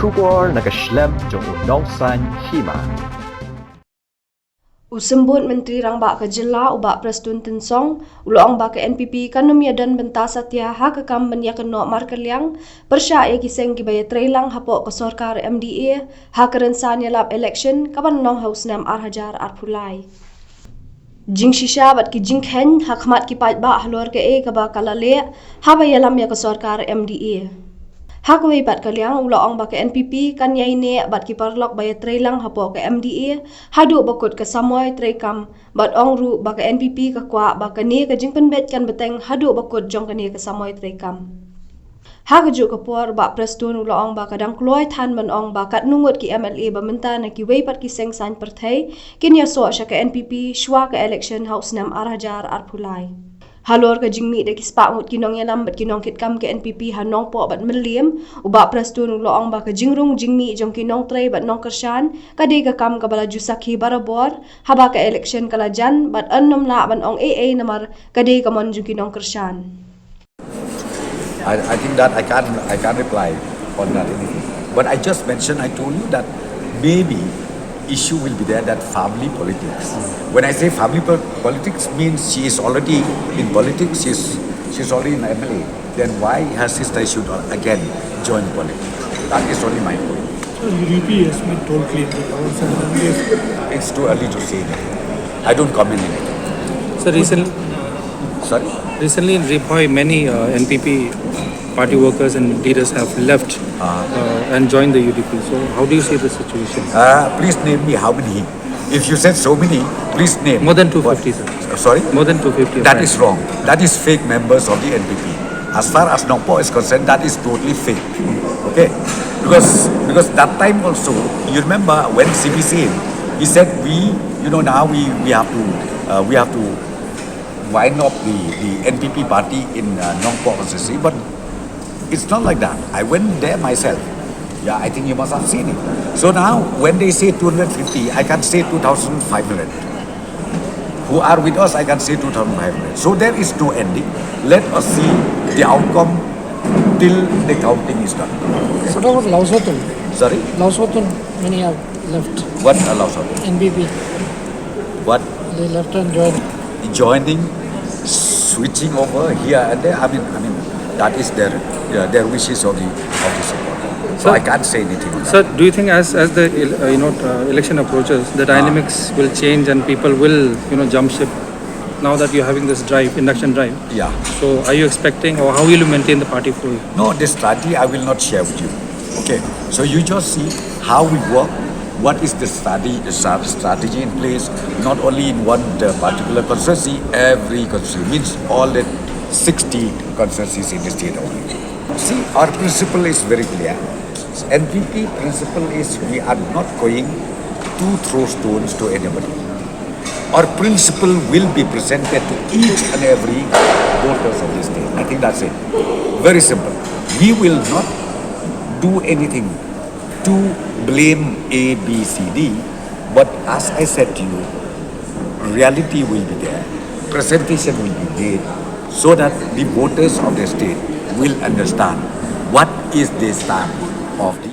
Kubor nagaslem jong unongsan Hima. Usembut Menteri Rangba ke Jela ubak Prestone Tensong, ulang ba ke NPP kanum yadan bentasa tia ha ke kam ben ya Kynnoh markeliang, Pyrshah ya kiseng kibaya trailang hapok ke sorkar MDA, ha ke Rynsan Ïalap Ilekshon, kaban nong haus nam arhajar arpulai. Jing shisha bat ki jing khen, ha khmat ki pait ba halor ke kaba kalale, ha ba yalam ya ke sorkar MDA. Kiwei bat kaliang ulang ba ke NPP kan yai ne bat ki parlok baya trailang hapo ke MDA hadu bakut ke samoy traikam bat ong ru ba ke NPP ke kwa ba ke ne ke jing penbet kan beteng hadu bakut jong ke ne ke samoy traikam. Hagaju ke por ba Prestone ulang ba kadang kloy than man ong ba kat nungut ki MLA ba menta na Kiwei pat ki seng san perthai kin ya so sya ke NPP shwa ke election house nam arhajar arpulai. Halor ke jingmi de kispak ngut kinong yalam bat kinong kitkam ke NPP hanong po bat melim ubak Prestone uloong ba ke jingrung jingmi jong kinong tray bat nong kershan kade ke kam ke bala jusaki barabor haba ke election kalajan bat ennom la ban ong AA namar kade ke mon jong kinong kershan. I think that I can't reply on that anything. But I just mentioned, I told you that maybe issue will be there, that family politics. When I say family politics means she is already in politics, she's already in MLA. Then why her sister should again join politics? That is only my point. So UDP has been told clearly. It's too early to say anything. I don't comment anything. So recently in Ripoy, many NPP party workers and leaders have left and joined the UDP. So how do you see the situation? Please name me how many. If you said so many, please name. More than 250, sir. Sorry? More than 250. That is wrong. That is fake members of the NPP. As far as Nongpo is concerned, that is totally fake. Okay? Because that time also, you remember when CBC came, he said now we have to wind up the NPP party in Nongpo constituency, but it's not like that. I went there myself. Yeah, I think you must have seen it. So now, when they say 250, I can say 2,500. Who are with us, I can say 2,500. So there is no ending. Let us see the outcome till the counting is done. So what about Laosotun? Sorry? Laosotun, many have left. What allows us? NPP. What? They left and joined. Joining, switching over here and there. I mean, that is their wishes of the support. So I can't say anything on that. Sir, do you think as the election approaches, the dynamics will change and people will jump ship? Now that you're having this induction drive. Yeah. So are you expecting, or how will you maintain the party flow? No, this strategy I will not share with you. Okay. So you just see how we work. What is the strategy in place? Not only in one particular constituency, every constituency means all the 60 constituencies in the state only. See, our principle is very clear. NPP principle is we are not going to throw stones to anybody. Our principle will be presented to each and every voters of this state. I think that's it. Very simple. We will not do anything to blame A, B, C, D. But as I said to you, reality will be there. Presentation will be made so that the voters of the state will understand what is the stand of the